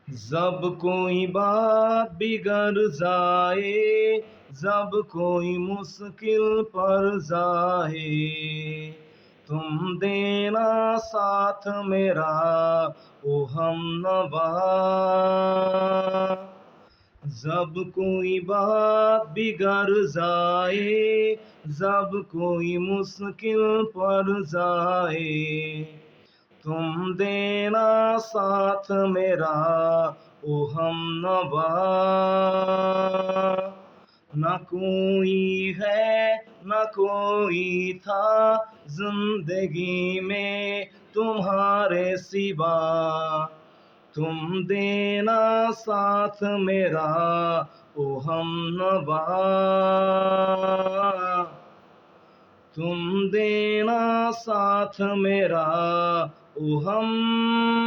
जब कोई बात बिगड़ जाए, जब कोई मुश्किल पर जाए, तुम देना साथ मेरा ओ हमनवा। जब कोई बात बिगड़ जाए, जब कोई मुश्किल पर जाए, तुम देना साथ मेरा ओ हमनवा। न कोई है न कोई था जिंदगी में तुम्हारे सिवा, तुम देना साथ मेरा ओ हमनवा। तुम देना साथ मेरा ओ हमनवा।